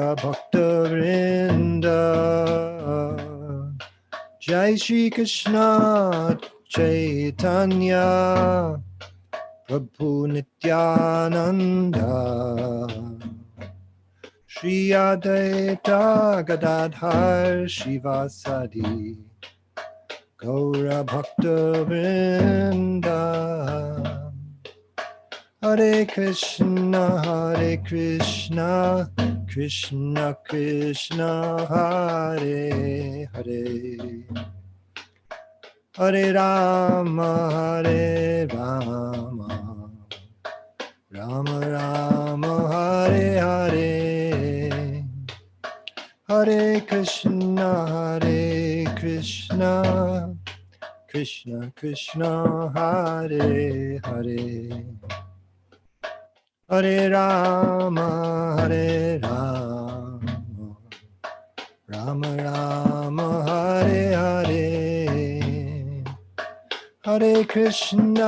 Gaura Bhakta Vrinda. Jai Shri Krishna Chaitanya Prabhu Nityananda Shri Advaita Gadadhar Shivasadi Gaura Bhakta Vrinda. Hare Krishna, Krishna Krishna, Hare Hare, Hare Rama, Rama Rama, Hare Hare, Hare Krishna, Krishna Krishna, Hare Hare, Hare Rama, Rama Rama, Hare Hare, Hare Krishna,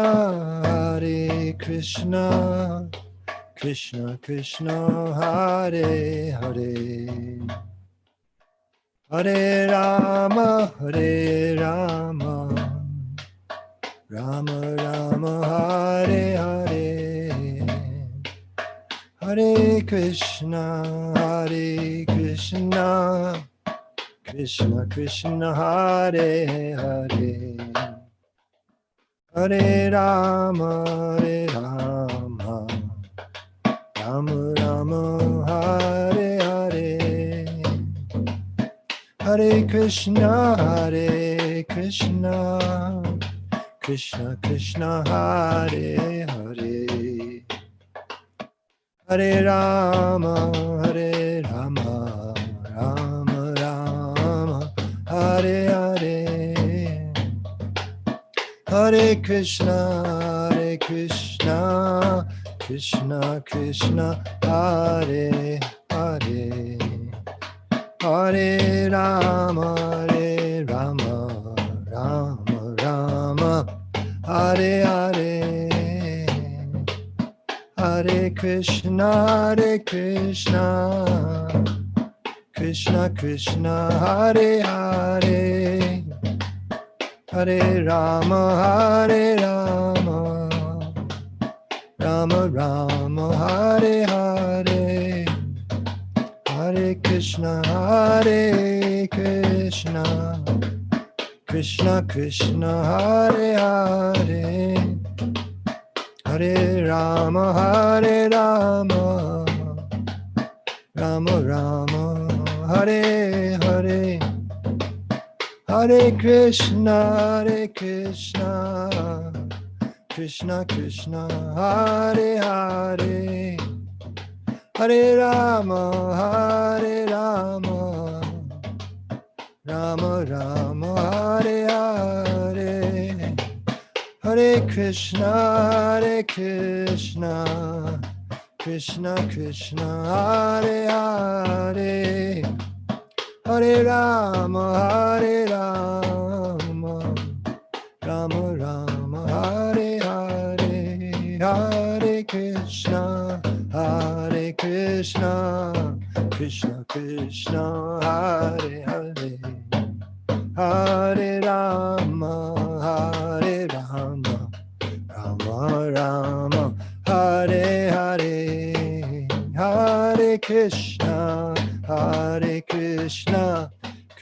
Krishna Krishna, Hare Hare, Hare Rama, Rama Rama, Hare Hare, Hare Krishna, Krishna Krishna, Hare Hare, Hare Rama, Rama Rama, Hare Hare, Hare Krishna, Krishna Krishna, Hare Hare, Hare Rama, Rama Rama, Hare Hare, Hare Krishna, Krishna Krishna, Hare Hare, Hare Rama, Rama Rama, Hare Hare, Hare Krishna, Krishna Krishna, Hare Hare, Hare Rama, Rama Rama, Hare Hare, Hare Krishna, Krishna Krishna, Hare Hare, Hare Rama, Rama Rama, Hare Hare, Hare Krishna, Krishna Krishna, Hare Hare, Hare Rama, Rama Rama, Hare Hare, Hare Krishna, Krishna Krishna, Hare Hare, Hare Rama, Rama Rama, Hare Hare, Hare Krishna, Krishna Krishna, Hare Hare, Hare Rama, Rama Rama, Hare Hare, Hare Krishna,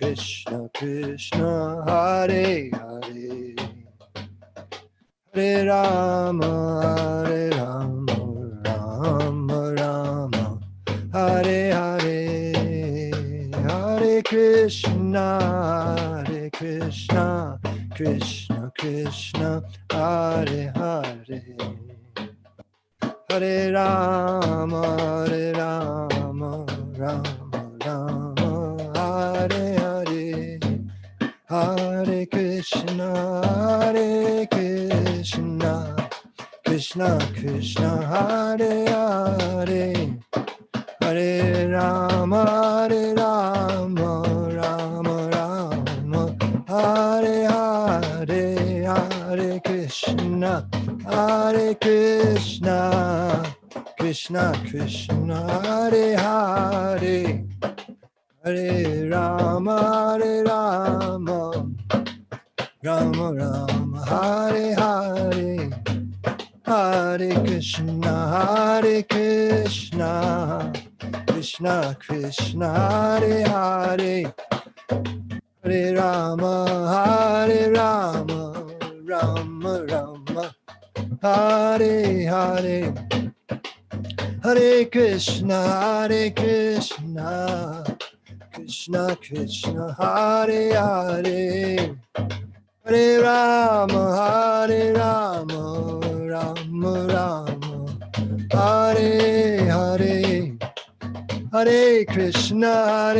Krishna Krishna, Hare Hare, Hare Rama, Rama Rama, Hare Hare, Hare Krishna, Krishna Krishna, Hare Hare, Hare Rama, Rama Rama, Hare Hare, Hare Krishna, Krishna Krishna, Hare Hare, Hare Rama, Rama Rama, Hare Hare, Hare Krishna, Krishna Krishna, Hare Hare, Hare Rama, Rama Rama, Hare Hare, Hare Krishna, Krishna Krishna, Hare Hare, Hare Rama, Rama Rama, Hare Hare, Hare Krishna, Krishna Krishna, Hare Hare, Hare Rama, Rama Rama, Hare Hare, Hare Krishna,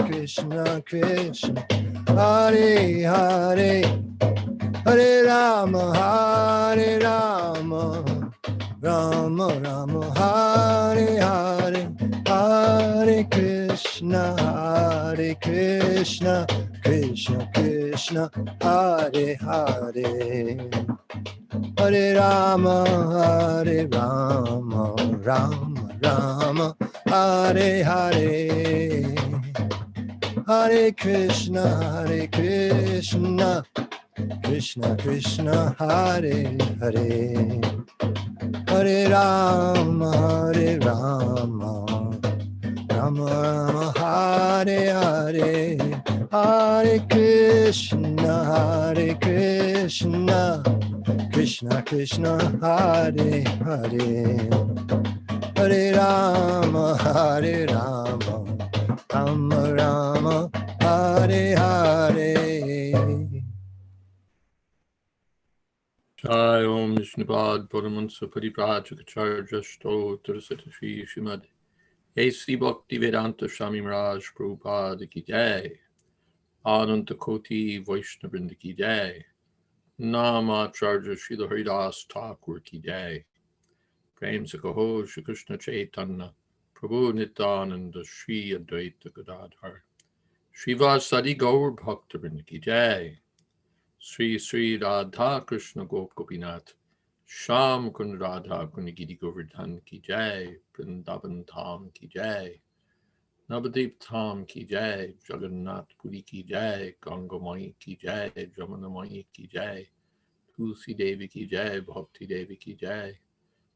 Krishna Krishna, Hare Hare, Hare Rama, Rama Rama, Hare Hare, Hare Krishna, Krishna Krishna, Hare Hare, Hare Rama, Rama Rama, Hare Hare, Hare Krishna, Krishna Krishna, Hare Hare, Hare Rama, Rama Rama, Hare Hare, Hare Krishna, Krishna Krishna, Hare Hare, Hare Rama, Rama Rama, Hare Hare. Jai Om Vishnupad Paramansa Pariprajaka Sto Turasata Shri Srimad A.C. Bhakti Vedanta Swami Maharaj Prabhupada Ki Jai Ananta Koti Vaishnavrinda Ki Jai Nama Acharya Srila Haridas Thakur Ki Jai Prem Sakaho Shri Krishna Chaitanya Prabhu Nityananda Shri Advaita Gadadhar Srivasadi Gaur Bhaktavrinda Ki Jai Sri Sri Radha Krishna Gop Gopinath Sham Kund Radha Kund Giri Govardhan Ki Jai Vrindavan Tham Ki Jai Navadip Tham Ki Jai Jagannath Puri Ki Jai Ganga Mai Ki Jai Jamuna Mai Ki Jai Tulsi Devi Ki Jai Bhakti Devi Ki Jai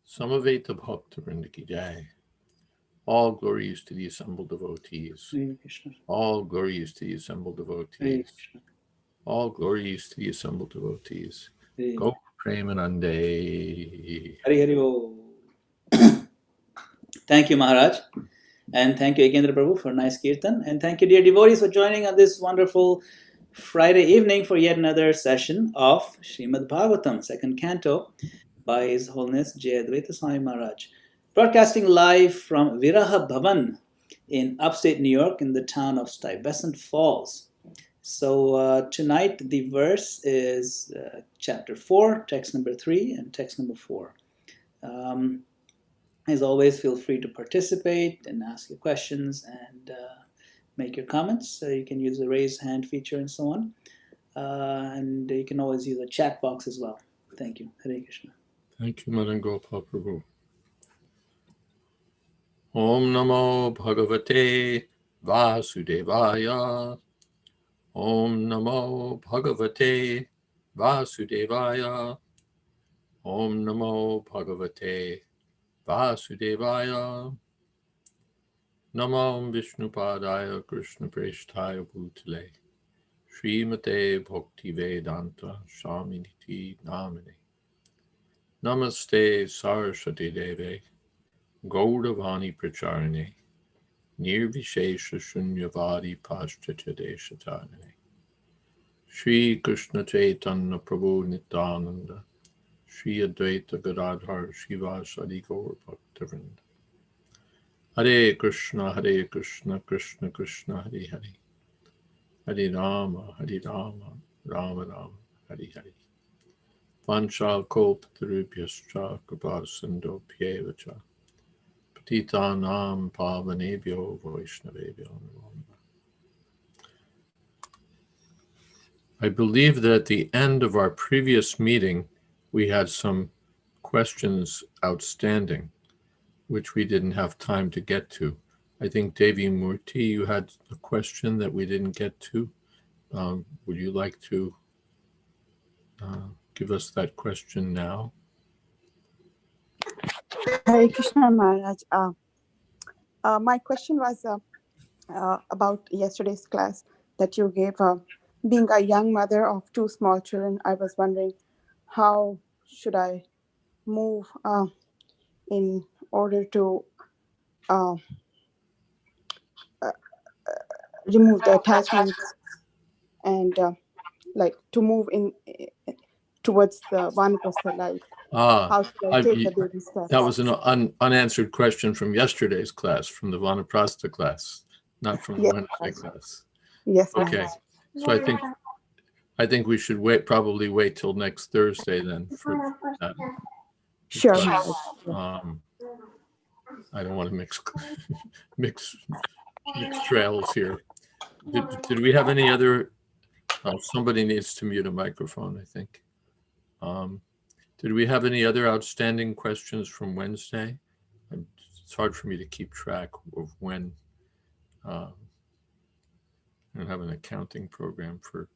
Samaveta Bhakta Vrinda Ki Jai. All glories to the assembled devotees. All glories to the assembled devotees. All glories to the assembled devotees. Go Premanande. Hari Hari Bo. Thank you, Maharaj. And thank you, Ekendra Prabhu, for nice kirtan. And thank you, dear devotees, for joining on this wonderful Friday evening for yet another session of Srimad Bhagavatam, second canto, by His Holiness Jayadvaita Swami Maharaj. Broadcasting live from Viraha Bhavan in upstate New York in the town of Stuyvesant Falls. So tonight the verse is chapter 4, text number 3 and text number 4. As always, feel free to participate and ask your questions and make your comments. You can use the raise hand feature and so on. And you can always use a chat box as well. Thank you. Hare Krishna. Thank you, Madan Gopal Prabhu. Om Namo Bhagavate Vasudevaya. Om Namo Bhagavate Vasudevaya. Om Namo Bhagavate Vasudevaya. Namam Vishnupadaya Krishna Preshtaya Bhutale Srimate Bhakti Vedanta Swaminiti Namane Namaste Saraswati Deve Gauravani Pracharane Nirvishesha Shunyavadi Paschatya Deshatarane Shri Krishna Chaitanya Prabhu Nityananda Shri Advaita Gadadhar Srivasadi Gaur Bhaktavrinda Hare Krishna, Krishna Krishna, Hare Hare. Hare Rama, Rama Rama, Hare Hare. Vancha Kalpatarubhyascha Kripa Sindhu Pyevacha. Patitanam Pavanebhyo Vaishnavebhyo Namo Namaha. I believe that at the end of our previous meeting, we had some questions outstanding, which we didn't have time to get to. I think Devi Murti, you had a question that we didn't get to. Would you like to give us that question now? Hare Krishna Maharaj. My question was about yesterday's class that you gave. Being a young mother of 2 small children, I was wondering how should I move in order to uh, remove the attachments and like to move in towards the Vanaprastha life. How should I take the baby steps? That was an unanswered question from yesterday's class, from the Vanaprastha class, not from the Yes, Wednesday class. Yes. Okay, so I think we should probably wait till next Thursday then for that. Sure. Because, I don't want to mix trails here. Did we have any other? Somebody needs to mute a microphone, I think. Did we have any other outstanding questions from Wednesday? It's hard for me to keep track of when. I don't have an accounting program for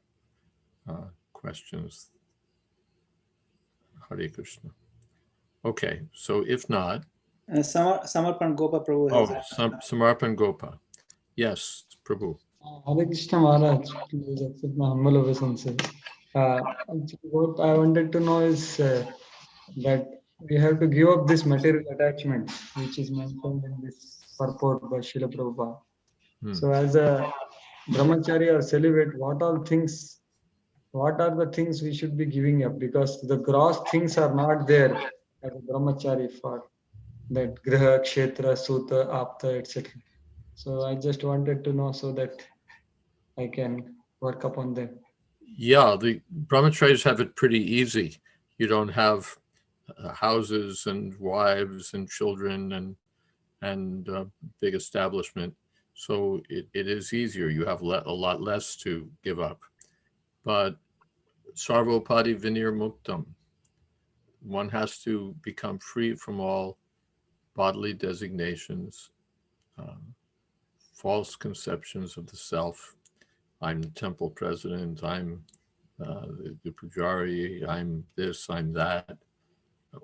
questions. Hare Krishna. Okay, so if not. Samarpan Gopa Prabhu has Samarpan Gopa. Yes, Prabhu. Hare Krishna Maharaj, please accept my humble obeisance. What I wanted to know is that we have to give up this material attachment, which is mentioned in this purport by Srila Prabhupada. So as a brahmachari or celibate, what are the things we should be giving up? Because the gross things are not there as a brahmachari for that griha, kshetra, suta, apta, etc. So I just wanted to know so that I can work upon them. Yeah, the brahmacharis have it pretty easy. You don't have houses and wives and children and big establishment. So it is easier. You have a lot less to give up. But sarvopadi vinir muktam, one has to become free from all bodily designations, false conceptions of the self. I'm the temple president, I'm the pujari, I'm this, I'm that,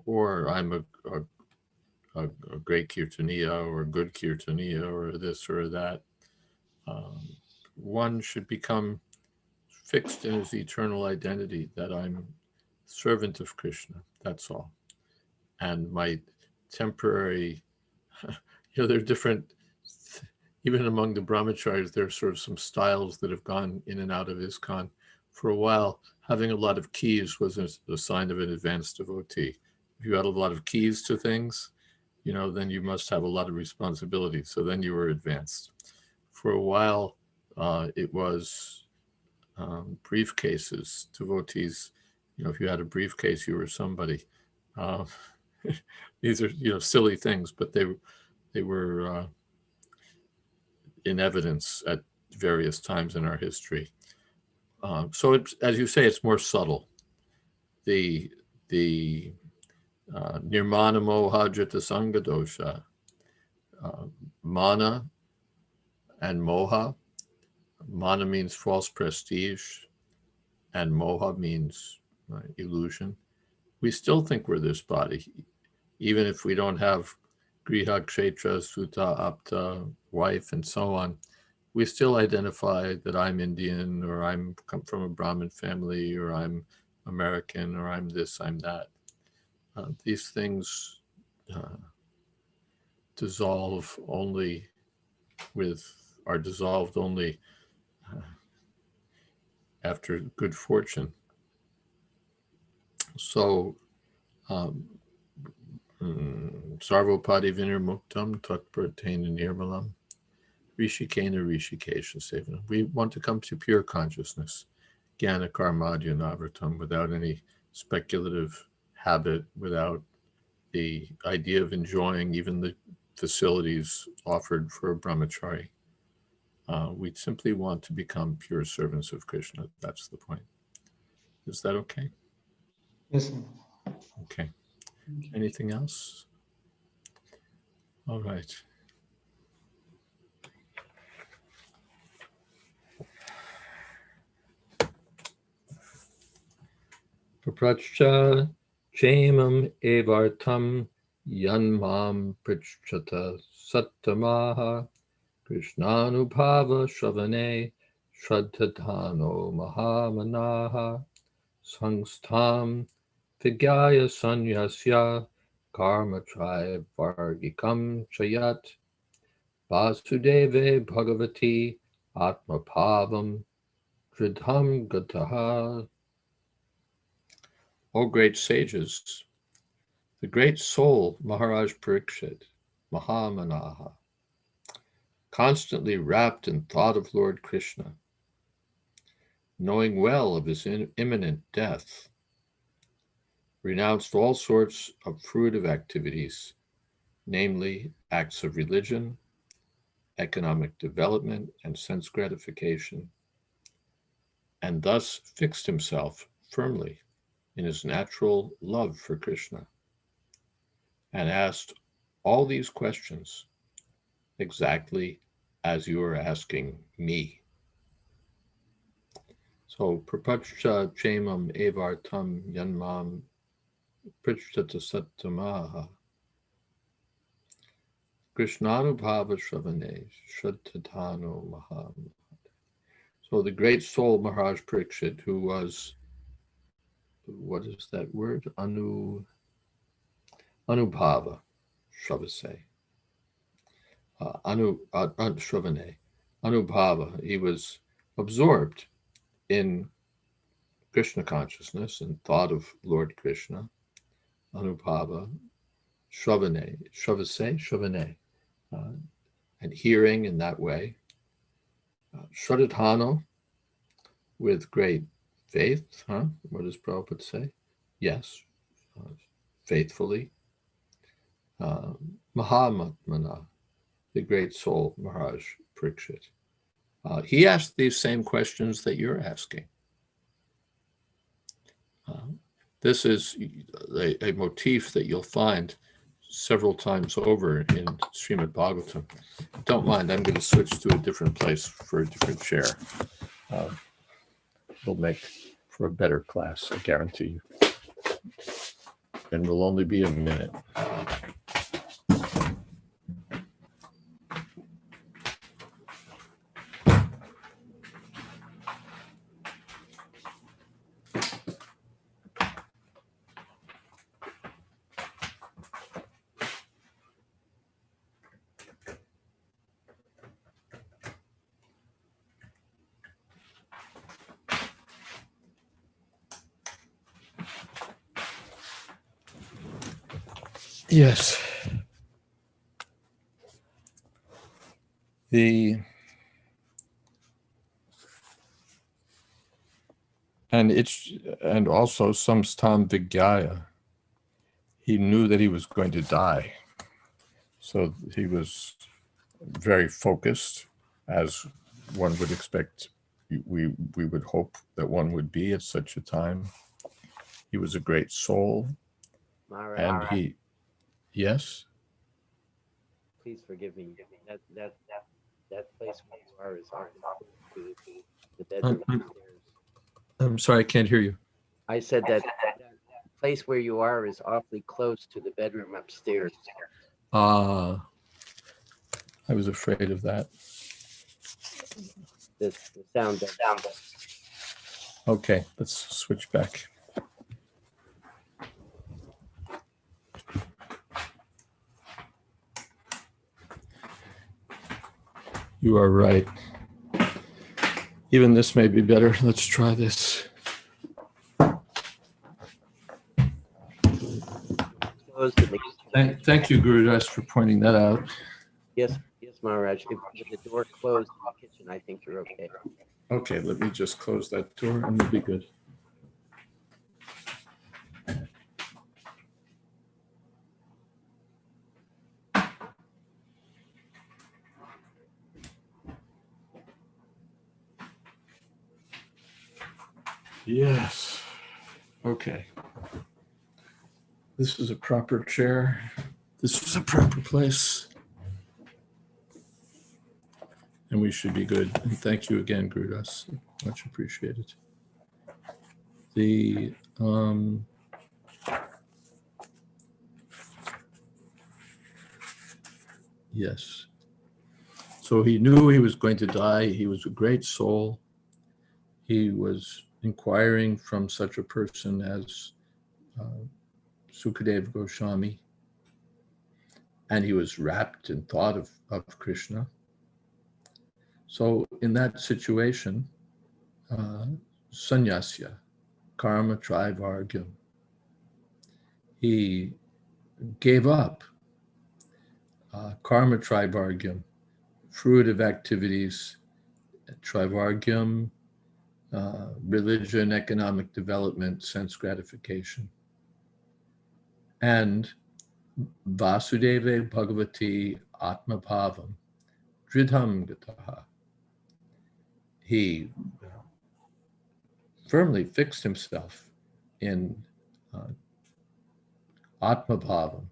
or I'm a great kirtaniya or a good kirtaniya or this or that. One should become fixed in his eternal identity that I'm servant of Krishna, that's all. And my temporary, there are different, even among the brahmacharis, there are sort of some styles that have gone in and out of ISKCON. For a while, having a lot of keys was a sign of an advanced devotee. If you had a lot of keys to things, then you must have a lot of responsibility. So then you were advanced. For a while, it was briefcases. Devotees, if you had a briefcase, you were somebody. These are, silly things, but they were in evidence at various times in our history. So it's, as you say, it's more subtle. The nirmana moha jita sanga dosha, mana and moha. Mana means false prestige, and moha means illusion. We still think we're this body, even if we don't have griha, kshetra, sutta, apta, wife, and so on. We still identify that I'm Indian, or I'm come from a Brahmin family, or I'm American, or I'm this, I'm that. These things are dissolved only after good fortune. So, sarvopadi vinir muktam tat pertain nirmalam. Rishikena Rishikesha Sevanam. We want to come to pure consciousness, Jnana Karmadya Navratam, without any speculative habit, without the idea of enjoying even the facilities offered for a brahmachari. We simply want to become pure servants of Krishna. That's the point. Is that okay? Yes, sir. Okay. Anything else? All right. Prapracha Chamam Evartam Yanmam Prichata Sattamaha Krishnanubhava Shravane Shraddhatano Mahamanaha Sangstam Vigyaya Sanyasya Karma Tribe Vargikam Chayat Vasudeve Bhagavati Atmapavam Dridham Gataha. O great sages, the great soul Maharaj Parikshit, Mahamanaha, constantly wrapped in thought of Lord Krishna, knowing well of his imminent death, renounced all sorts of fruitive activities, namely acts of religion, economic development, and sense gratification, and thus fixed himself firmly in his natural love for Krishna, and asked all these questions exactly as you are asking me. So, prapacha chamam evartam yanmam prichtata sattamaha krishnanubhava shravane shraddhatano maham. So the great soul Maharaj Parikshit, who was, what is that word? Anubhava Shravase. Shravane. Anubhava. He was absorbed in Krishna consciousness and thought of Lord Krishna. Anubhava. Shravane. And hearing in that way. Shraddhatano, with great faith. What does Prabhupada say? Yes, faithfully. Mahamatmana, the great soul, Maharaj Parikshit. He asked these same questions that you're asking. This is a motif that you'll find several times over in Srimad Bhagavatam. Don't mind, I'm going to switch to a different place for a different chair. It'll make for a better class, I guarantee you. And will only be a minute. Yes. And also samstam vigyaya. He knew that he was going to die. So he was very focused, as one would expect, we would hope that one would be at such a time. He was a great soul. And he, yes? Please forgive me. That place where you are is to the bedroom upstairs. I'm sorry, I can't hear you. I said that place where you are is awfully close to the bedroom upstairs. I was afraid of that. The sound. Okay, let's switch back. You are right. Even this may be better. Let's try this. Thank you, Guru Das, for pointing that out. Yes, Maharaj. If the door closed in the kitchen, I think you're okay. Okay, let me just close that door and we'll be good. Yes. Okay. This is a proper chair. This is a proper place. And we should be good. And thank you again, Guru Das. Much appreciated. Yes. So he knew he was going to die. He was a great soul. He was inquiring from such a person as Sukadeva Goswami, and he was wrapped in thought of Krishna. So in that situation, sannyasya, karma trivargyam, he gave up karma trivargyam, fruitive activities, trivargyam, religion, economic development, sense gratification, and Vasudeva Bhagavati Atma Bhavam, Dridham Gataha. He firmly fixed himself in Atma Bhavam,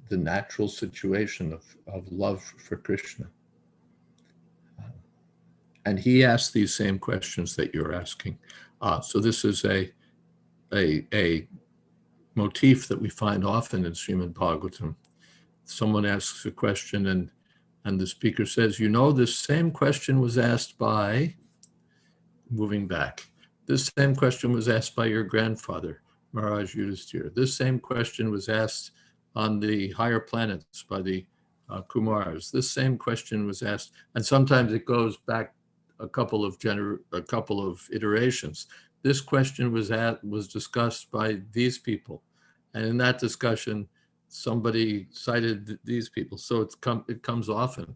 the natural situation of love for Krishna. And he asked these same questions that you're asking. So this is a motif that we find often in Srimad Bhagavatam. Someone asks a question and the speaker says, you know, this same question was asked by, moving back, this same question was asked by your grandfather, Maharaj Yudhisthira. This same question was asked on the higher planets by the Kumars. This same question was asked, and sometimes it goes back a couple of iterations. This question was discussed by these people, and in that discussion, somebody cited these people. So it comes often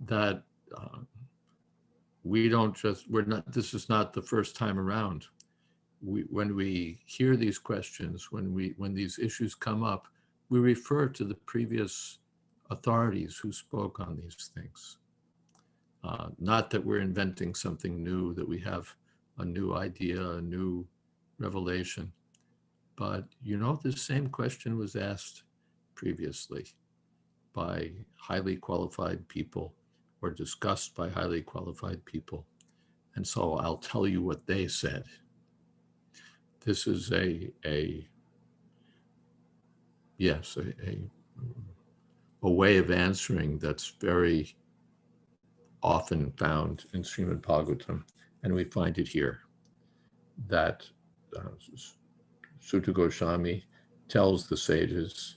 that this is not the first time around. When we hear these questions, when these issues come up, we refer to the previous authorities who spoke on these things. Not that we're inventing something new, that we have a new idea, a new revelation, but this same question was asked previously by highly qualified people or discussed by highly qualified people. And so I'll tell you what they said. This is a way of answering that's very often found in Srimad Bhagavatam, and we find it here, that Suta Goswami tells the sages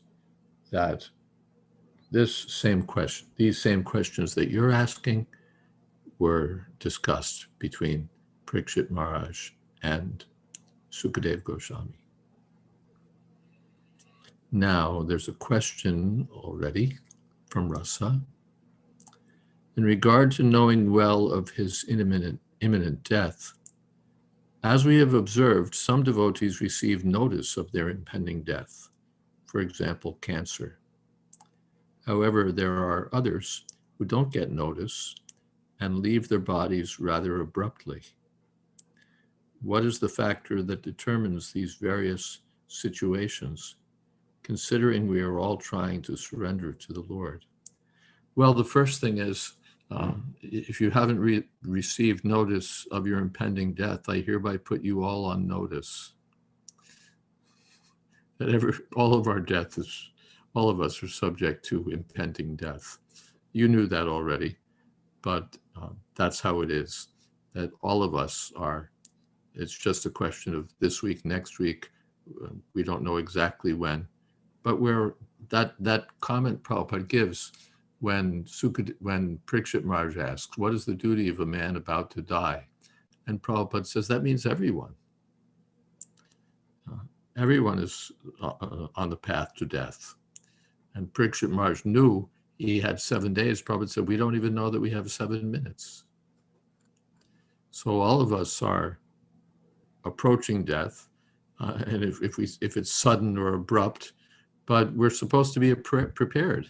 that these same questions that you're asking were discussed between Parikshit Maharaj and Sukadeva Goswami. Now, there's a question already from Rasa. In regard to knowing well of his imminent death, as we have observed, some devotees receive notice of their impending death, for example, cancer. However, there are others who don't get notice and leave their bodies rather abruptly. What is the factor that determines these various situations, considering we are all trying to surrender to the Lord? Well, the first thing is, if you haven't received notice of your impending death, I hereby put you all on notice that all of us are subject to impending death. You knew that already, but that's how it is, that all of us are. It's just a question of this week, next week. We don't know exactly when, but that comment Prabhupada gives when Parikshit Maharaj asks, what is the duty of a man about to die? And Prabhupada says, that means everyone. Everyone is on the path to death. And Parikshit Maharaj knew he had 7 days. Prabhupada said, we don't even know that we have 7 minutes. So all of us are approaching death, and if it's sudden or abrupt, but we're supposed to be prepared.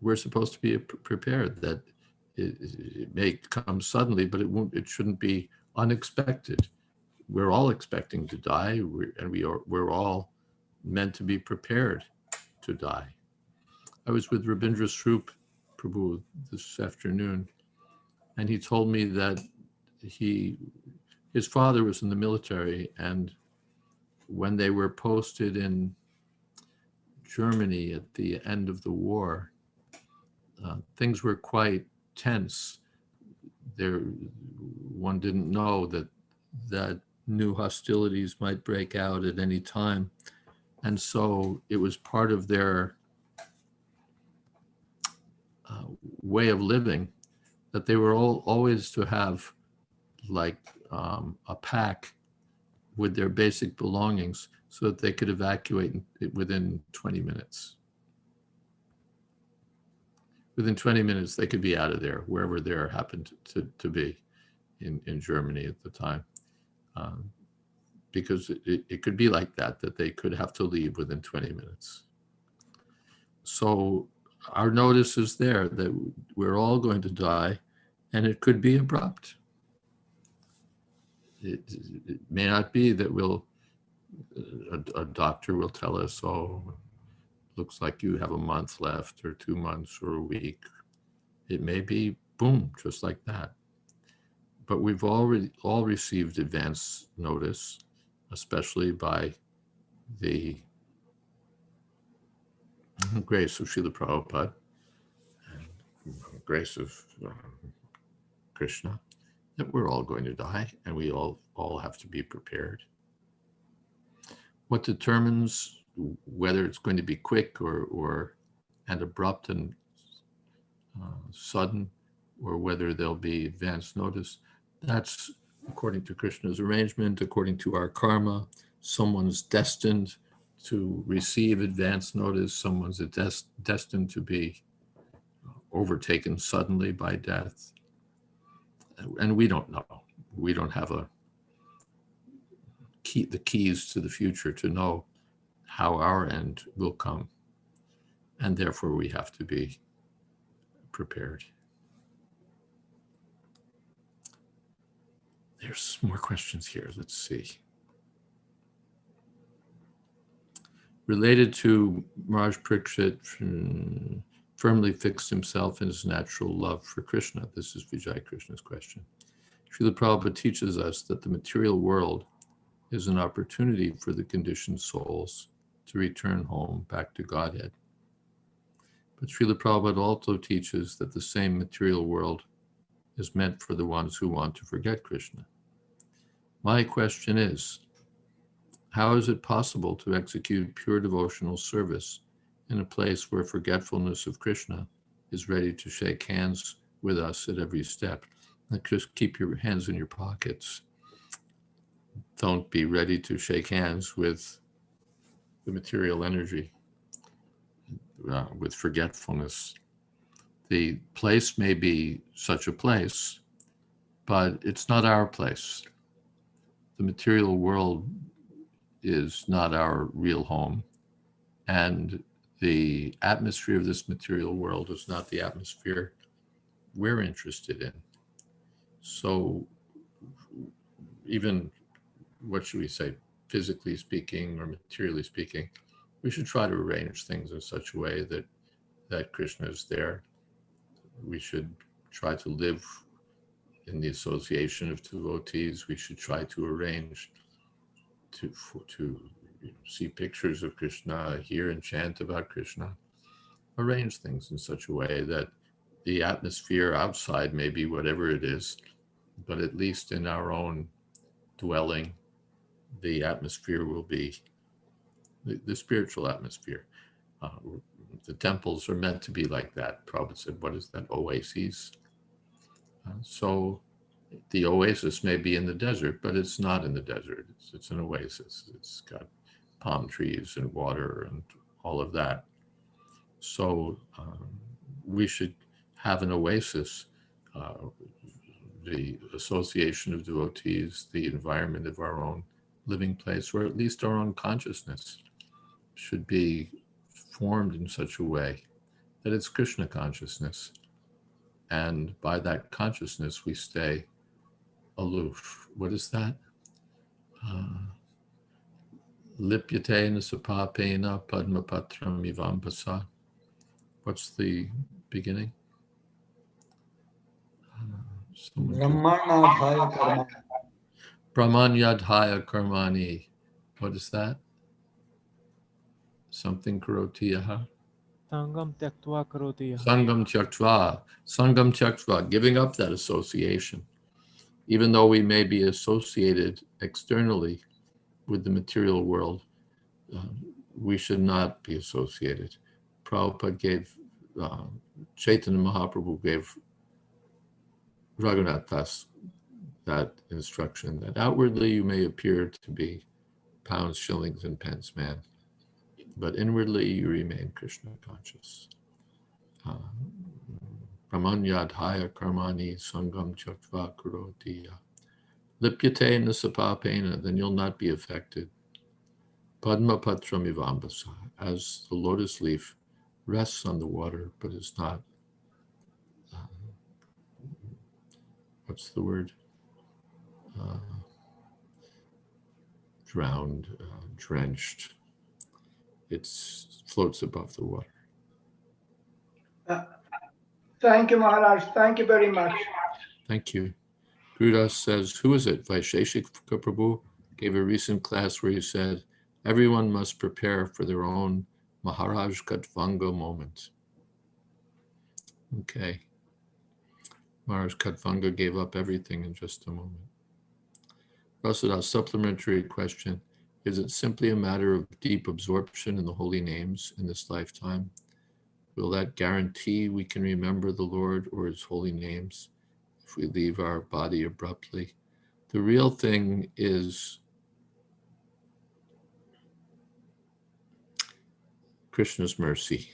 We're supposed to be prepared that it may come suddenly, but it shouldn't be unexpected. We're all expecting to die, we're all meant to be prepared to die. I was with Rabindra Swarup Prabhu this afternoon, and he told me that his father was in the military, and when they were posted in Germany at the end of the war, things were quite tense. One didn't know that new hostilities might break out at any time. And so it was part of their way of living that they were always to have like a pack with their basic belongings so that they could evacuate within 20 minutes. Within 20 minutes, they could be out of there, wherever there happened to be in Germany at the time. Because it could be like that they could have to leave within 20 minutes. So our notice is there that we're all going to die, and it could be abrupt. It may not be that a doctor will tell us, oh, looks like you have a month left, or 2 months, or a week. It may be, boom, just like that. But we've all received advance notice, especially by the grace of Srila Prabhupada and grace of Krishna, that we're all going to die, and we all have to be prepared. What determines whether it's going to be quick and abrupt and sudden, or whether there'll be advance notice, that's according to Krishna's arrangement, according to our karma. Someone's destined to receive advance notice, someone's destined to be overtaken suddenly by death. And we don't know. We don't have the keys to the future to know how our end will come. And therefore we have to be prepared. There's more questions here. Let's see. Related to Maharaj Parikshit firmly fixed himself in his natural love for Krishna. This is Vijay Krishna's question. Srila Prabhupada teaches us that the material world is an opportunity for the conditioned souls to return home back to Godhead. But Srila Prabhupada also teaches that the same material world is meant for the ones who want to forget Krishna. My question is, how is it possible to execute pure devotional service in a place where forgetfulness of Krishna is ready to shake hands with us at every step? Like, just keep your hands in your pockets. Don't be ready to shake hands with the material energy, with forgetfulness. The place may be such a place, but it's not our place. The material world is not our real home, and the atmosphere of this material world is not the atmosphere we're interested in. So even, what should we say, physically speaking or materially speaking, we should try to arrange things in such a way that Krishna is there. We should try to live in the association of devotees. We should try to arrange to see pictures of Krishna, hear and chant about Krishna, arrange things in such a way that the atmosphere outside may be whatever it is, but at least in our own dwelling, the atmosphere will be the spiritual atmosphere. The temples are meant to be like that. Prabhupada said, what is that, oases? So the oasis may be in the desert, but it's not in the desert. It's an oasis. It's got palm trees and water and all of that. So we should have an oasis, the association of devotees, the environment of our own living place, or at least our own consciousness should be formed in such a way that it's Krishna consciousness. And by that consciousness, we stay aloof. What is that? Lipyate nasapapena padmapatram ivampasa. What's the beginning? Pramanyadhaya karmani. What is that? Something karotiyaha. Sangam tyaktva karoti yaha. Sangam tyaktva. Sangam tyaktva. Giving up that association. Even though we may be associated externally with the material world, we should not be associated. Prabhupada gave, Chaitanya Mahaprabhu gave Raghunath Das that instruction, that outwardly you may appear to be pounds, shillings, and pence man, but inwardly you remain Krishna conscious. Pramanyadhaya karmani sangam chaktva karotiya. Lipyate nasapapena, then you'll not be affected. Padma patram ivambasa, as the lotus leaf rests on the water, but is not, what's the word? Drowned, drenched. It floats above the water. Thank you, Maharaj. Thank you very much. Thank you. Gurudas says, who is it? Vaisheshika Prabhu gave a recent class where he said, everyone must prepare for their own Maharaj Katvanga moment. Okay. Maharaj Katvanga gave up everything in just a moment. Prasada, supplementary question. Is it simply a matter of deep absorption in the holy names in this lifetime? Will that guarantee we can remember the Lord or his holy names if we leave our body abruptly? The real thing is Krishna's mercy.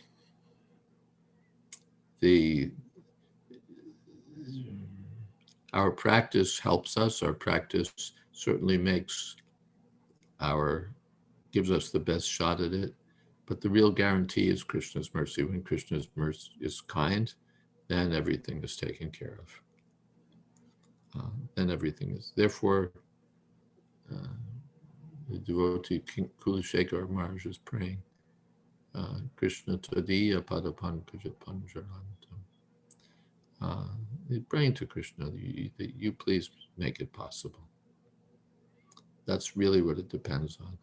Our practice helps us. Our practice certainly gives us the best shot at it. But the real guarantee is Krishna's mercy. When Krishna's mercy is kind, then everything is taken care of. Then everything is. Therefore, the devotee Kulashekar Maharaj is praying, Krishna Tadiya Padapankajapanjarantam. Praying to Krishna that you please make it possible. That's really what it depends on.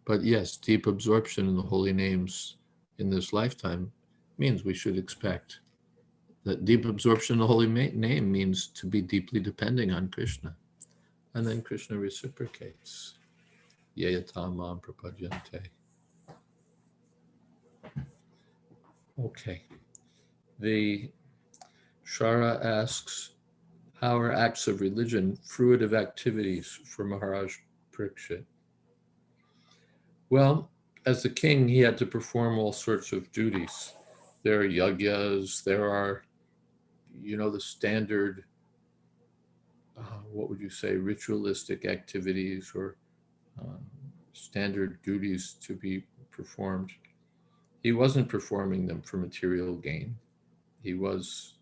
But yes, deep absorption in the holy names in this lifetime means we should expect that deep absorption in the holy name means to be deeply depending on Krishna. And then Krishna reciprocates. Yayatamam prapadyante. Okay. The Shara asks, how are acts of religion fruitive activities for Maharaj Parikshit? Well, as the king, he had to perform all sorts of duties. There are yagyas, there are, the standard, what would you say, ritualistic activities or standard duties to be performed. He wasn't performing them for material gain. He was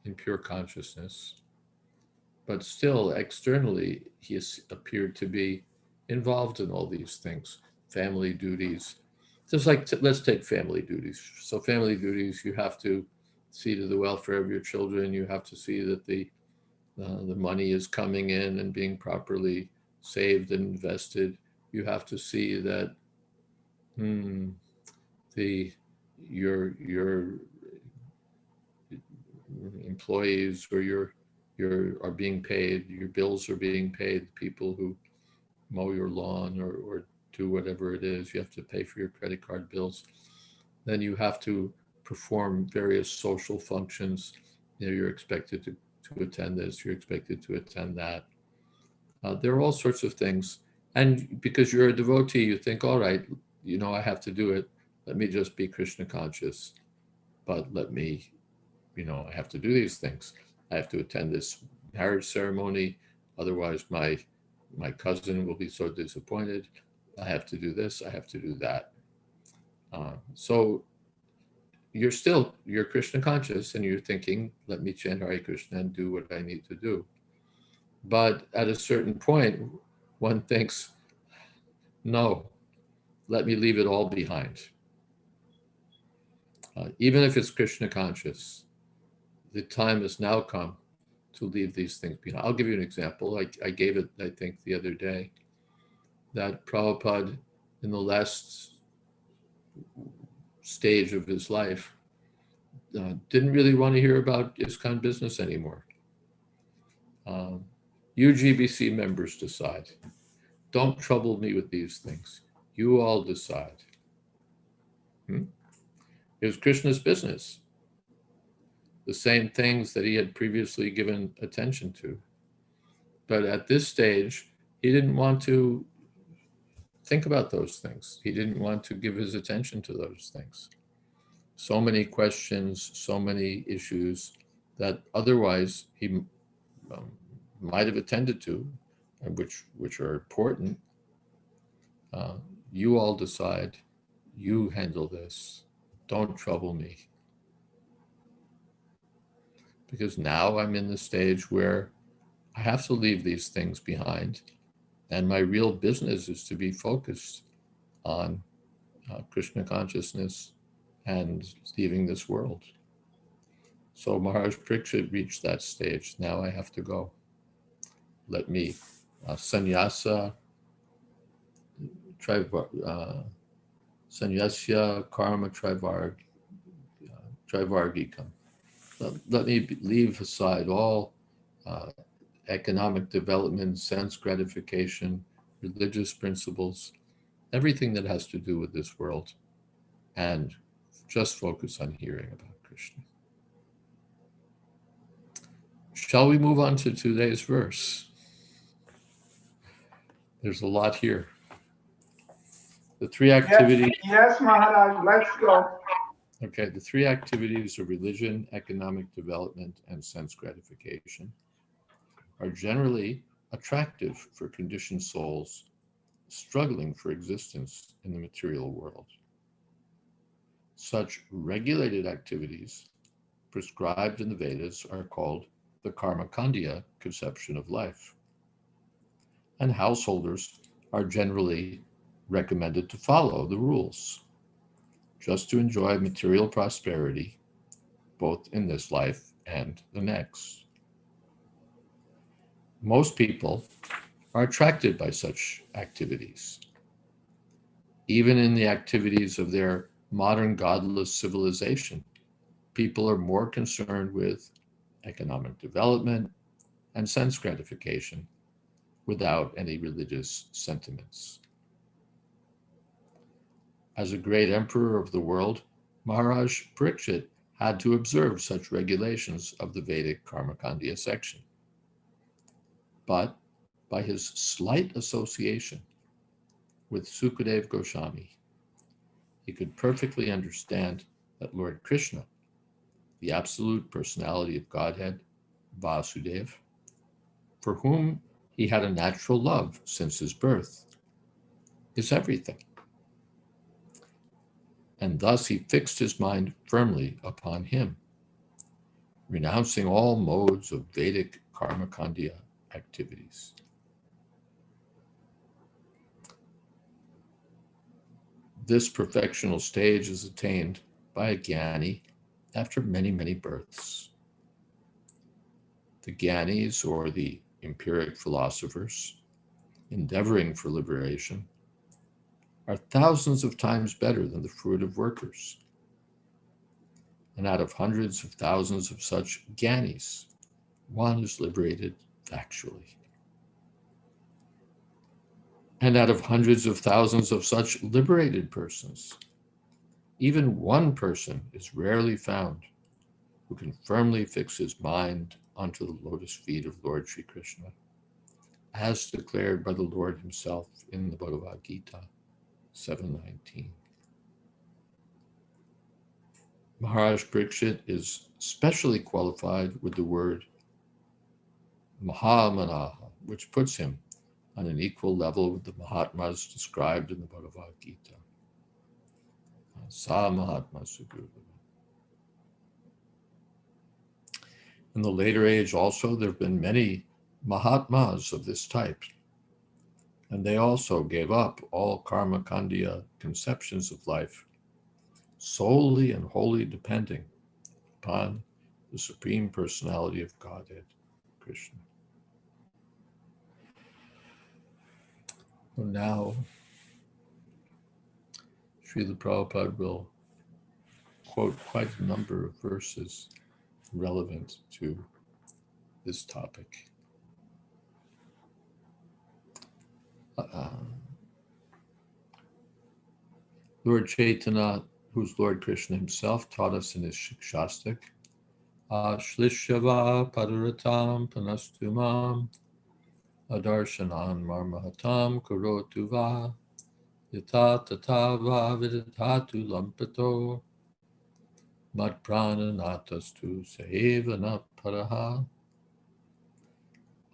in pure consciousness. But still, externally, he appeared to be involved in all these things, family duties. Just like, let's take family duties. So family duties, you have to see to the welfare of your children. You have to see that the money is coming in and being properly saved and invested. You have to see that your employees or your are being paid, your bills are being paid, people who mow your lawn or do whatever it is, you have to pay for your credit card bills. Then you have to perform various social functions. You're expected to attend this, you're expected to attend that. There are all sorts of things. And because you're a devotee, you think, all right, I have to do it. Let me just be Krishna conscious. But let me, I have to do these things. I have to attend this marriage ceremony. Otherwise, my cousin will be so disappointed. I have to do this. I have to do that. So you're Krishna conscious and you're thinking, let me chant Hare Krishna and do what I need to do. But at a certain point, one thinks, no, let me leave it all behind. Even if it's Krishna conscious, the time has now come to leave these things behind. I'll give you an example. I gave it, I think, the other day, that Prabhupada, in the last stage of his life, didn't really want to hear about ISKCON business anymore. You GBC members decide. Don't trouble me with these things. You all decide. It was Krishna's business. The same things that he had previously given attention to. But at this stage, he didn't want to think about those things. He didn't want to give his attention to those things. So many questions, so many issues that otherwise he might have attended to, and which are important. You all decide. You handle this. Don't trouble me. Because now I'm in the stage where I have to leave these things behind, and my real business is to be focused on Krishna consciousness and leaving this world. So Maharaj Parikshit reached that stage. Now I have to go. Let me sannyasa, sannyasya karma trivargikam. Let me leave aside all economic development, sense gratification, religious principles, everything that has to do with this world, and just focus on hearing about Krishna. Shall we move on to today's verse? There's a lot here. The three activities. Yes, Maharaj, let's go. Okay, the three activities of religion, economic development, and sense gratification are generally attractive for conditioned souls struggling for existence in the material world. Such regulated activities prescribed in the Vedas are called the karmakandya conception of life. And householders are generally recommended to follow the rules, just to enjoy material prosperity, both in this life and the next. Most people are attracted by such activities. Even in the activities of their modern godless civilization, people are more concerned with economic development and sense gratification without any religious sentiments. As a great emperor of the world, Maharaj Parikshit had to observe such regulations of the Vedic Karmakandya section. But by his slight association with Sukadev Goswami, he could perfectly understand that Lord Krishna, the absolute personality of Godhead, Vasudeva, for whom he had a natural love since his birth, is everything. And thus he fixed his mind firmly upon him, renouncing all modes of Vedic Karmakandya activities. This perfectional stage is attained by a Jnani after many, many births. The Jnanis, or the empiric philosophers, endeavoring for liberation, are thousands of times better than the fruit of workers. And out of hundreds of thousands of such Jnanis, one is liberated factually. And out of hundreds of thousands of such liberated persons, even one person is rarely found who can firmly fix his mind onto the lotus feet of Lord Sri Krishna, as declared by the Lord himself in the Bhagavad Gita 7:19. Maharaj Parikshit is specially qualified with the word Mahamanaha, which puts him on an equal level with the Mahatmas described in the Bhagavad Gita. Sa Mahatma Suguru. In the later age also, there have been many Mahatmas of this type, and they also gave up all Karmakandya conceptions of life solely and wholly depending upon the Supreme Personality of Godhead, Krishna. Well, now, Srila Prabhupada will quote quite a number of verses relevant to this topic. Lord Chaitanya, who's Lord Krishna himself, taught us in his Shikshastak, Ashlishava Padaratam Panastumam Adarshanan Marmahatam Kurotuva Yata Tatava Vidhatu Lampato Mat Prananatastu Sahevana Paraha.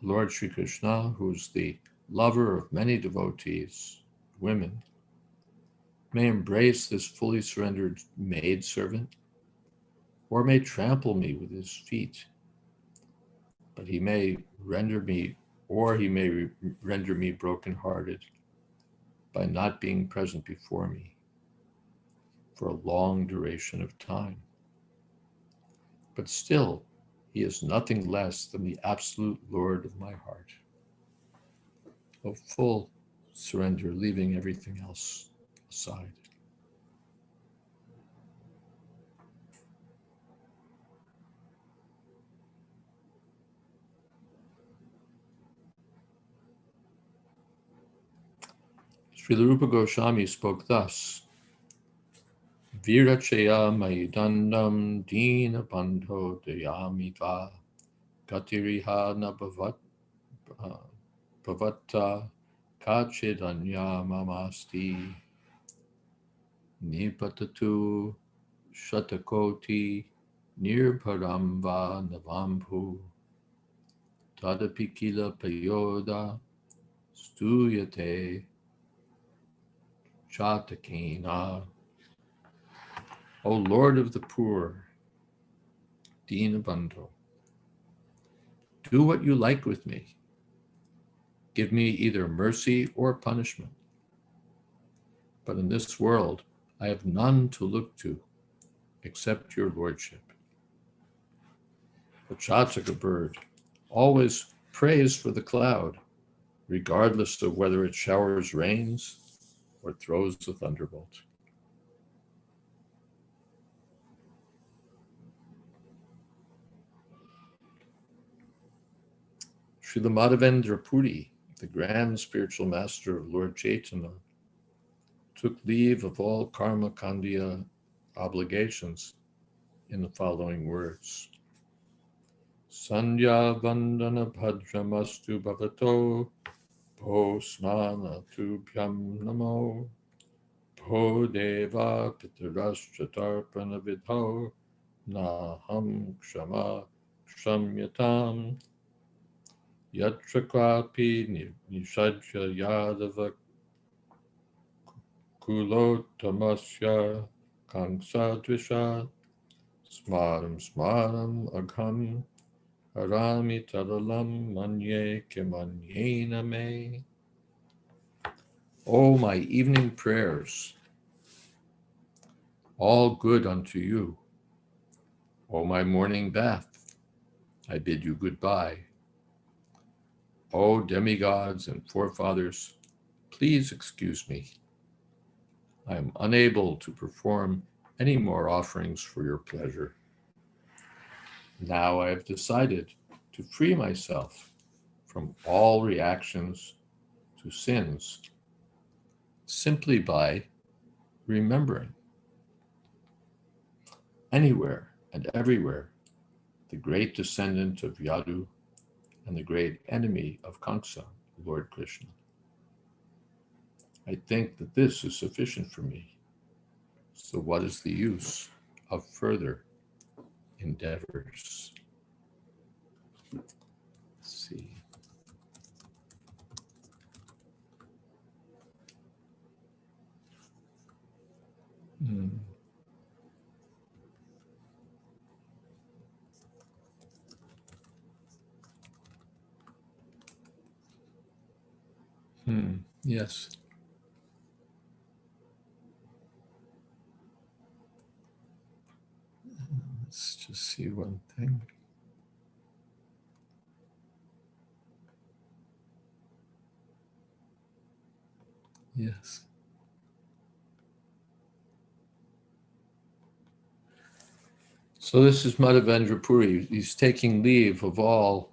Lord Sri Krishna, who's the lover of many devotees, women, may embrace this fully surrendered maidservant, or may trample me with his feet, but he may render me brokenhearted by not being present before me for a long duration of time. But still, he is nothing less than the absolute Lord of my heart, of full surrender, leaving everything else aside. Srila Rupa Goswami spoke thus: Virachaya Maidandam Dina Bandho Dayamidva Gatiriha Bhavatta Kachidanya Mamasti Nipatatu Shatakoti Nirparamva Navambhu Tadapikila Payoda Stuyate Chatakina. O Lord of the poor, Dinabandhu, do what you like with me. Give me either mercy or punishment. But in this world, I have none to look to except your lordship. The Chataka bird always prays for the cloud, regardless of whether it showers rains or throws a thunderbolt. Srila Madhavendra Puri, the grand spiritual master of Lord Chaitanya, took leave of all karma kandya obligations in the following words: Sandhya Vandana Bhadramastu Bhavato Po Snana Tubhyam Namo Po Deva Pitarashtratarpana Vidho Naham Kshama Kshamyatam Yatra Kwapi Nishajya Yadava Kulotamasya Kansa Dvisha Smaram Agham Harami Tadalam Manye Kimanyena Me. O my evening prayers, all good unto you. O my morning bath, I bid you goodbye. O demigods and forefathers, please excuse me. I am unable to perform any more offerings for your pleasure. Now I have decided to free myself from all reactions to sins simply by remembering anywhere and everywhere the great descendant of Yadu and the great enemy of Kamsa, Lord Krishna. I think that this is sufficient for me. So what is the use of further endeavors? Let's see. Yes. Let's just see one thing. Yes. So this is Madhavendra Puri. He's taking leave of all,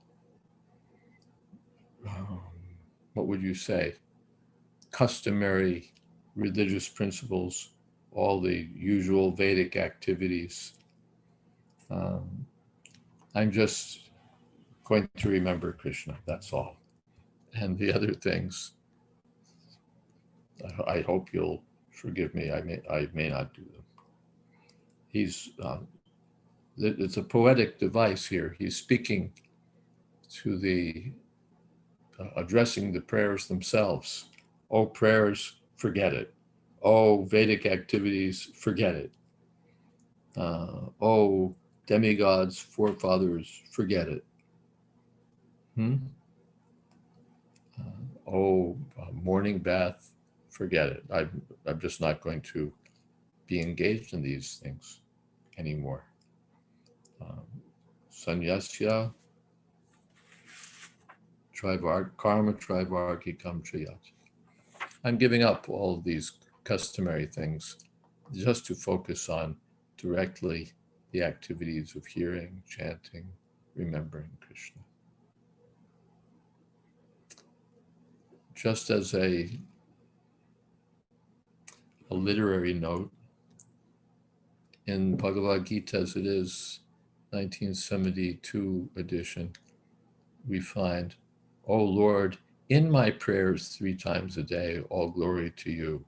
what would you say, customary religious principles, all the usual Vedic activities. I'm just going to remember Krishna, that's all. And the other things, I hope you'll forgive me. I may not do them. It's a poetic device here. He's speaking to the, addressing the prayers themselves. Oh, prayers, forget it. Oh, Vedic activities, forget it. Oh, demigods, forefathers, forget it. Morning bath, forget it. I'm just not going to be engaged in these things anymore. Sanyasya, karma trivargikam chayat. I'm giving up all of these customary things just to focus on directly the activities of hearing, chanting, remembering Krishna. Just as a literary note, in Bhagavad Gita as it is, 1972 edition, we find, "O Lord, in my prayers 3 times a day, all glory to you.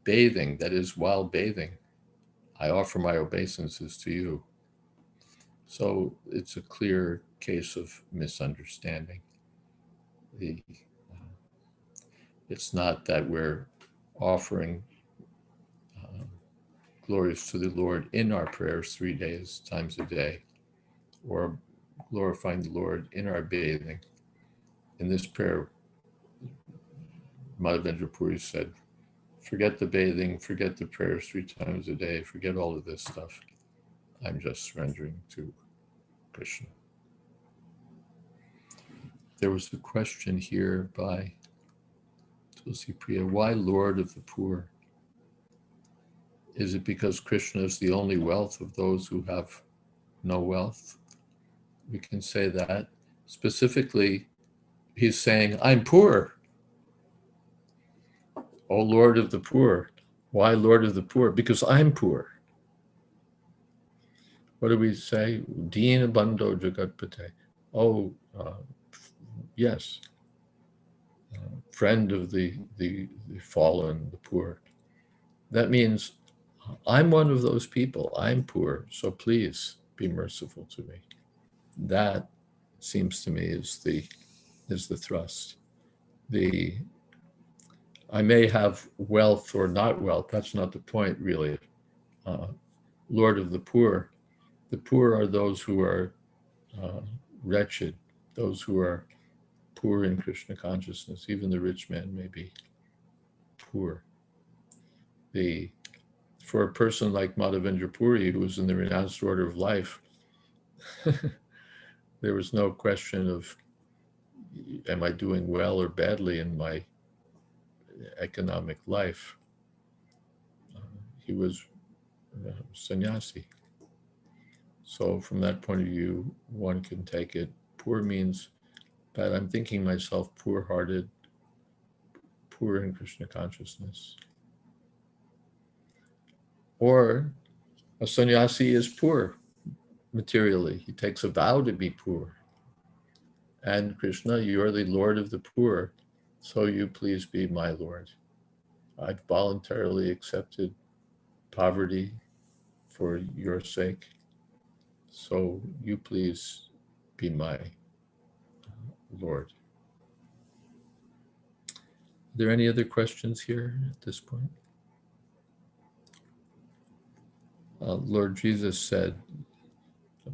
Bathing, that is, while bathing, I offer my obeisances to you." So it's a clear case of misunderstanding. It's not that we're offering glories to the Lord in our prayers 3 times a day, or glorifying the Lord in our bathing. In this prayer, Madhavendra Puri said, forget the bathing, forget the prayers 3 times a day, forget all of this stuff. I'm just surrendering to Krishna. There was a question here by Tulsi Priya, why Lord of the poor? Is it because Krishna is the only wealth of those who have no wealth? We can say that. Specifically, he's saying, I'm poor. O Lord of the poor. Why Lord of the poor? Because I'm poor. What do we say? Dina Bandho Jagatpate. Oh, yes. Friend of the fallen, the poor. That means I'm one of those people. I'm poor, so please be merciful to me. That seems to me is the thrust. I may have wealth or not wealth. That's not the point, really. Lord of the poor are those who are wretched, those who are poor in Krishna consciousness. Even the rich man may be poor. For a person like Madhavendra Puri, who was in the renounced order of life, there was no question of, am I doing well or badly in my economic life? He was sannyasi. So from that point of view, one can take it. Poor means that I'm thinking myself poor-hearted, poor in Krishna consciousness. Or a sannyasi is poor materially. He takes a vow to be poor. And Krishna, you are the Lord of the poor, so you please be my Lord. I've voluntarily accepted poverty for your sake, so you please be my Lord. Are there any other questions here at this point? Lord Jesus said,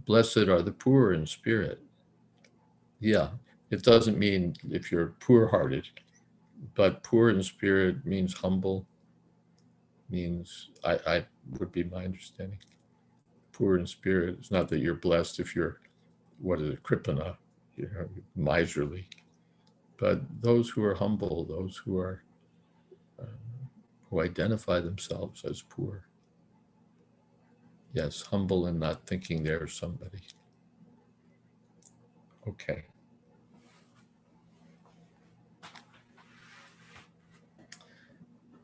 blessed are the poor in spirit. Yeah, it doesn't mean if you're poor-hearted, but poor in spirit means humble, means, I would be my understanding. poor in spirit. It's not that you're blessed if you're, kripana, miserly. But those who are humble, those who are who identify themselves as poor. Yes, humble and not thinking they're somebody. Okay.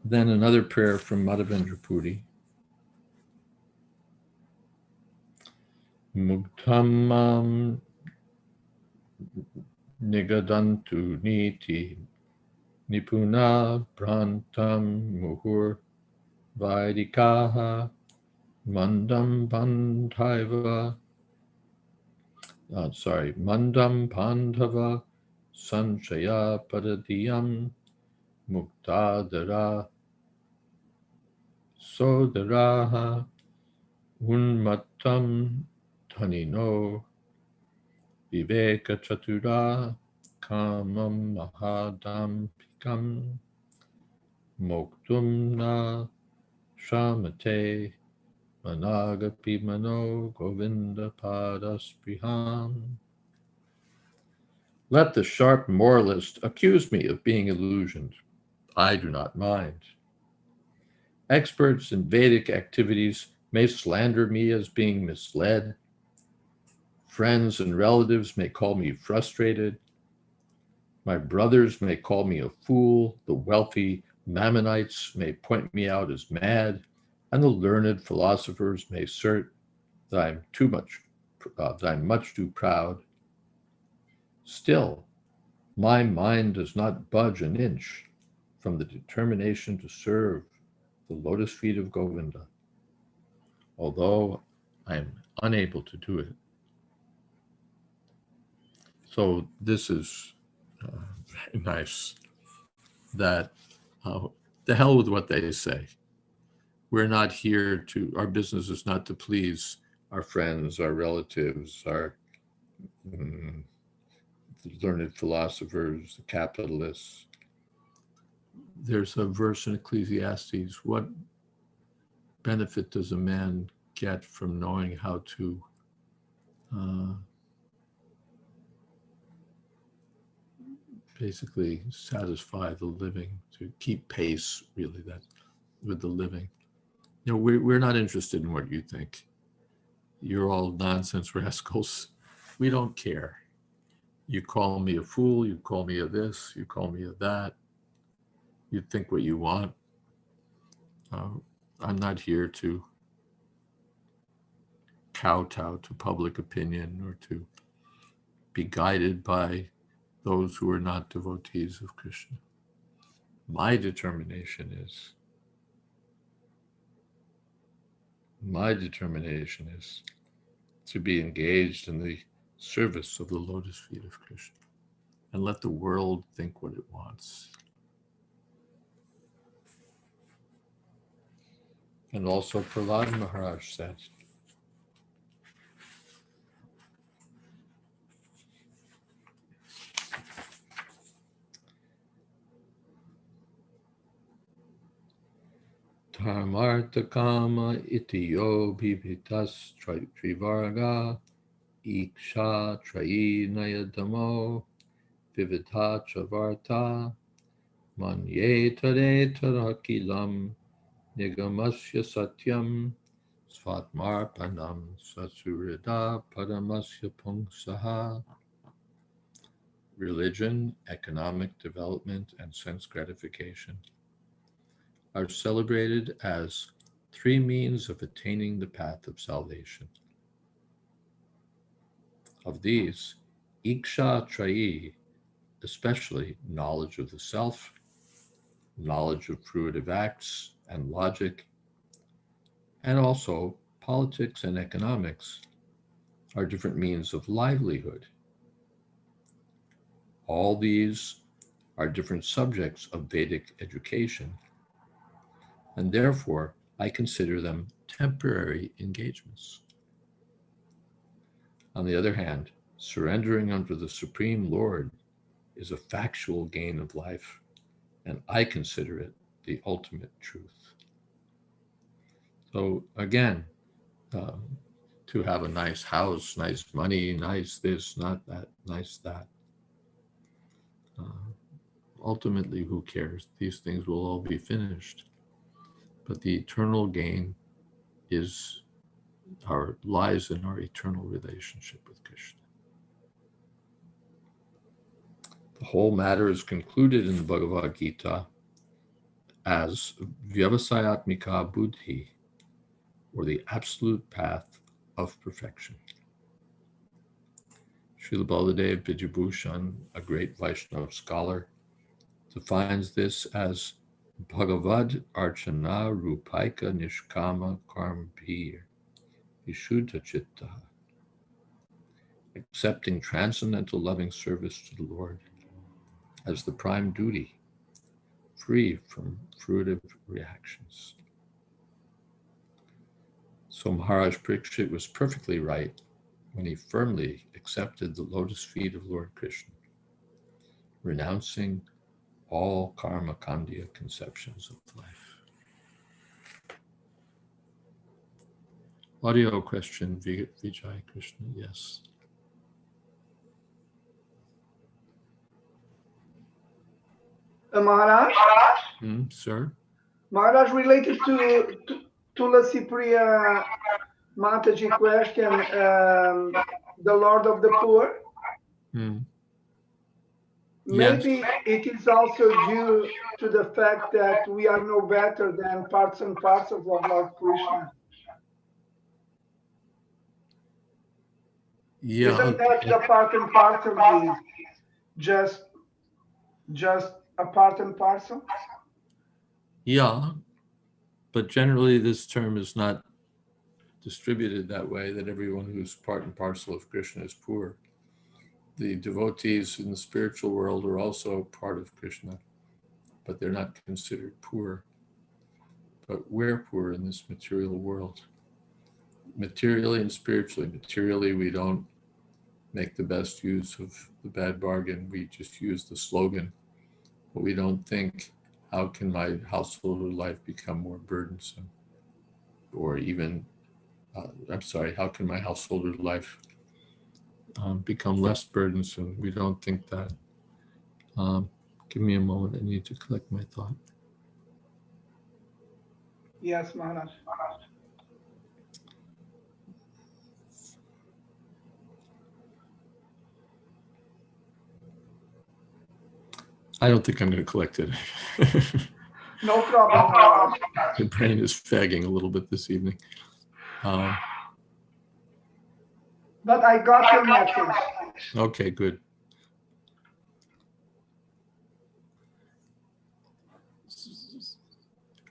Then another prayer from Madhavendra Puri. Muktamam nigadantu niti nipuna prantam muhur vaidikaha mandam bandhava mandam bandhava sanchaya padadiyam muktadara sodaraha unmattam tanino viveka chatura kamam mahadampikam moktumna shamate managapi mano govinda padaspriham. Let the sharp moralist accuse me of being illusioned. I do not mind. Experts in Vedic activities may slander me as being misled. Friends and relatives may call me frustrated. My brothers may call me a fool. The wealthy Mammonites may point me out as mad. And the learned philosophers may assert that I'm much too proud. Still, my mind does not budge an inch from the determination to serve the lotus feet of Govinda, although I am unable to do it. So this is very nice, that the hell with what they say. We're not here our business is not to please our friends, our relatives, our learned philosophers, the capitalists. There's a verse in Ecclesiastes, what benefit does a man get from knowing how to basically satisfy the living, to keep pace, really, that with the living? We're not interested in what you think. You're all nonsense rascals. We don't care. You call me a fool, you call me a this, you call me a that. You think what you want. I'm not here to kowtow to public opinion or to be guided by those who are not devotees of Krishna. My determination is to be engaged in the service of the lotus feet of Krishna and let the world think what it wants. And also Prahlad Maharaj said, Dharmartha kama itiyo bhivitas trivarga iksha trayi nayadamo vividha chavarta manye tare tarakilam nigamasya satyam svatmarpanam sasurida paramasya pungsaha. Religion, economic development, and sense gratification are celebrated as three means of attaining the path of salvation. Of these, Iksha Trayi, especially knowledge of the self, knowledge of fruitive acts and logic, and also politics and economics, are different means of livelihood. All these are different subjects of Vedic education, and therefore I consider them temporary engagements. On the other hand, surrendering unto the Supreme Lord is a factual gain of life, and I consider it the ultimate truth. So again, to have a nice house, nice money, nice this, not that, nice that. Ultimately, who cares? These things will all be finished. But the eternal gain lies in our eternal relationship with Krishna. The whole matter is concluded in the Bhagavad Gita as Vyavasayatmika Buddhi, or the absolute path of perfection. Srila Baladev Vijayabhushan, a great Vaishnava scholar, defines this as Bhagavad Archana Rupaika Nishkama Karmbhir Vishuddha Chitta, accepting transcendental loving service to the Lord as the prime duty, free from fruitive reactions. So Maharaj Parikshit was perfectly right when he firmly accepted the lotus feet of Lord Krishna, renouncing all karma kandya conceptions of life. Audio question, Vijay Krishna, yes. Maharaj? Sir? Maharaj, related to Tulasi Priya Mataji question, the Lord of the Poor. Maybe Yes. it is also due to the fact that we are no better than parts and parcels of Lord Krishna. Yeah. Isn't that the part and parcel is just a part and parcel? Yeah, but generally this term is not distributed that way, that everyone who's part and parcel of Krishna is poor. The devotees in the spiritual world are also part of Krishna, but they're not considered poor. But we're poor in this material world. Materially and spiritually. Materially, we don't make the best use of the bad bargain. We just use the slogan, but we don't think, how can my household life become more burdensome? Or even, how can my household life become less burdensome? We don't think that. Give me a moment, I need to collect my thought. Yes, Maharaj. I don't think I'm going to collect it. No problem, Maharaj. My brain is fagging a little bit this evening. But I got your message. Okay, good.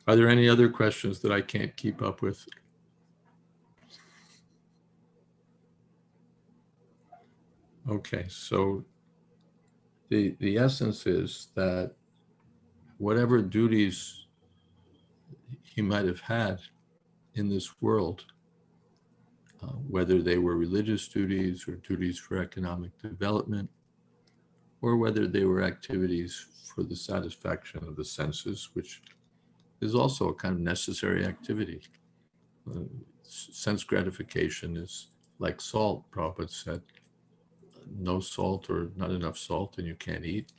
Are there any other questions that I can't keep up with? Okay, so the essence is that whatever duties he might have had in this world, whether they were religious duties or duties for economic development, or whether they were activities for the satisfaction of the senses, which is also a kind of necessary activity. Sense gratification is like salt, Prabhupada said. No salt or not enough salt and you can't eat.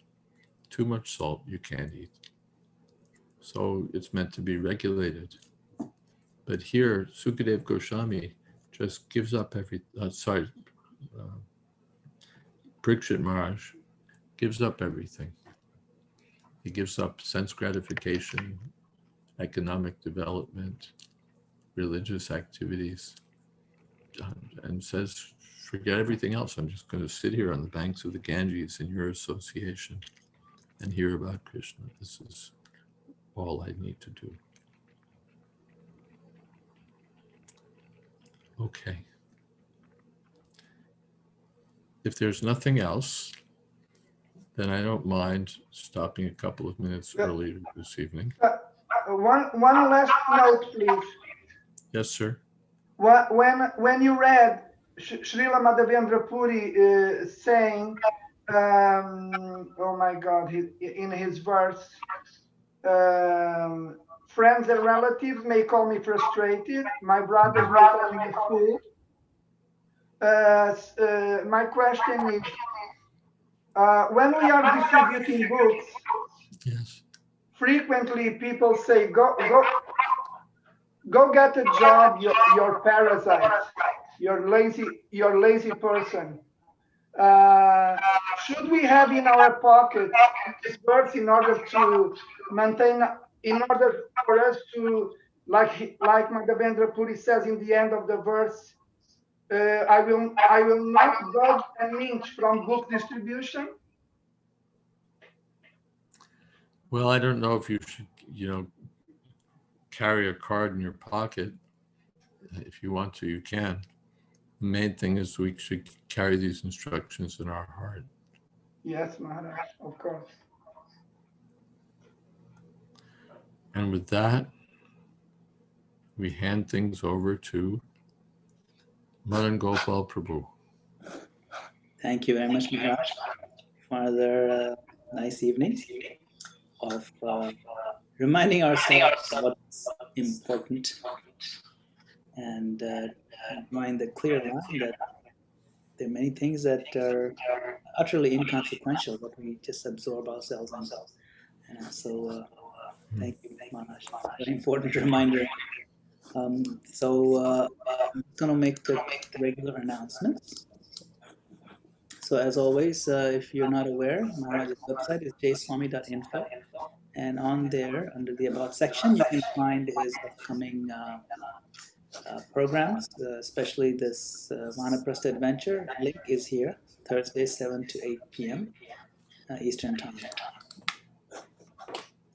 Too much salt, you can't eat. So it's meant to be regulated. But here, Sukadev Goswami just gives up Parikshit Maharaj gives up everything. He gives up sense gratification, economic development, religious activities, and says, forget everything else. I'm just going to sit here on the banks of the Ganges in your association and hear about Krishna. This is all I need to do. Okay. If there's nothing else, then I don't mind stopping a couple of minutes earlier this evening. One last note, please. Yes, sir. When you read Srila Madhavendra Puri saying, oh my God, in his verse, friends and relatives may call me frustrated, my brothers may call me a fool, my question is, when we are distributing books, Yes. frequently people say, go get a job, you're parasite, you're lazy person. Should we have in our pocket these words in order to maintain, in order for us to, like Madhavendra Puri says in the end of the verse, I will not budge an inch from book distribution? Well, I don't know if you should, carry a card in your pocket. If you want to, you can. The main thing is we should carry these instructions in our heart. Yes, Maharaj, of course. And with that, we hand things over to Madan Gopal Prabhu. Thank you very much, Maharaj, for another nice evening of reminding ourselves what's important and drawing the clear line that there are many things that are utterly inconsequential, but we just absorb ourselves in. So thank you, Maharaj. Very important reminder. So I'm going to make the regular announcements. So as always, if you're not aware, Maharaj's website is jswami.info. And on there, under the About section, you can find his upcoming programs, especially this Vanaprastha Adventure. Link is here, Thursday, 7 to 8 p.m. Eastern Time.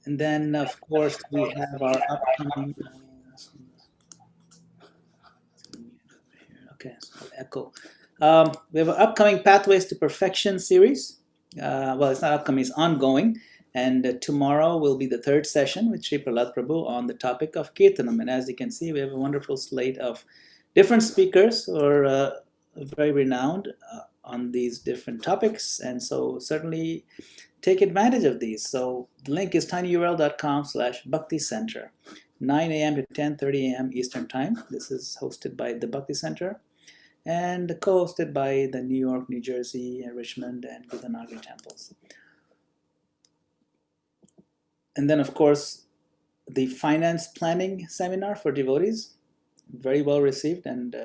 And then, of course, we have our upcoming... okay, so echo. We have an upcoming Pathways to Perfection series. Well, it's not upcoming, it's ongoing. And tomorrow will be the third session with Sri Prahlad Prabhu on the topic of Kirtanam. And as you can see, we have a wonderful slate of different speakers who are very renowned on these different topics. And so certainly take advantage of these. So the link is tinyurl.com/Bhakti Center, 9 a.m. to 10:30 a.m. Eastern Time. This is hosted by the Bhakti Center and co-hosted by the New York, New Jersey, Richmond, and Gudanagri temples. And then, of course, the finance planning seminar for devotees, very well received and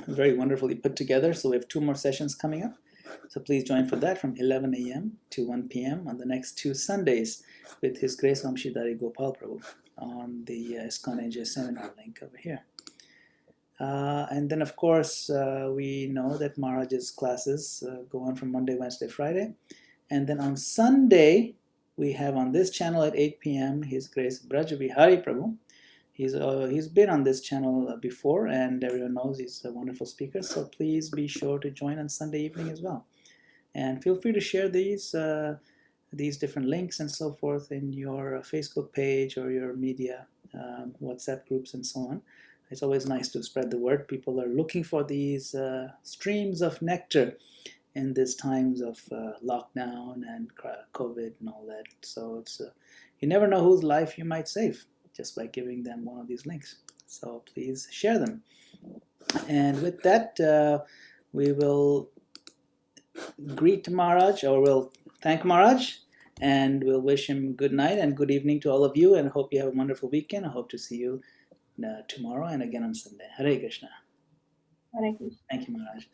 very wonderfully put together. So we have 2 more sessions coming up. So please join for that from 11 a.m. to 1 p.m. on the next 2 Sundays with His Grace Vamshidhari Gopal Prabhu on the ISKCON AJ seminar link over here. And then, of course, we know that Maharaj's classes go on from Monday, Wednesday, Friday. And then on Sunday, we have on this channel at 8 p.m. His Grace Braj Bihari Prabhu. He's been on this channel before, and everyone knows he's a wonderful speaker. So please be sure to join on Sunday evening as well. And feel free to share these different links and so forth in your Facebook page or your media, WhatsApp groups and so on. It's always nice to spread the word. People are looking for these streams of nectar in these times of lockdown and COVID and all that. So it's you never know whose life you might save just by giving them one of these links. So please share them. And with that, we will greet Maharaj, or we'll thank Maharaj, and we'll wish him good night and good evening to all of you, and I hope you have a wonderful weekend. I hope to see you tomorrow and again on Sunday. Hare Krishna. Hare Krishna. Thank you, Maharaj.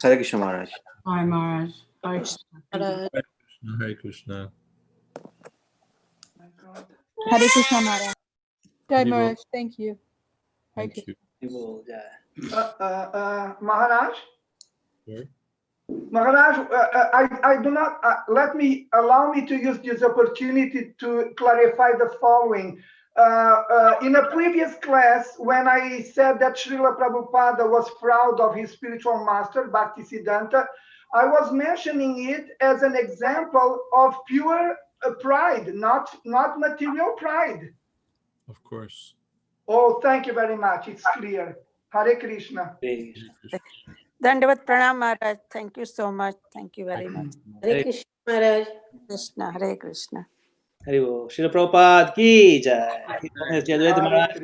Hare Krishna, Maharaj. Hi, Maharaj. Hare Krishna. Hare Krishna. Hare Krishna Maharaj. Jai Hare Maharaj, thank you. Hare Thank Krishna. you. Maharaj? Sure. Maharaj, I do not, allow me to use this opportunity to clarify the following. In a previous class, when I said that Srila Prabhupada was proud of his spiritual master, Bhaktisiddhanta, I was mentioning it as an example of pure pride, not material pride. Of course. Oh, thank you very much. It's clear. Hare Krishna. Dandavat Pranam Maharaj. Thank you so much. Thank you very much. Hare Krishna Maharaj. Krishna, Hare Krishna. Hare Bo. Srila Prabhupada ki jai. Jayadvaita Maharaj.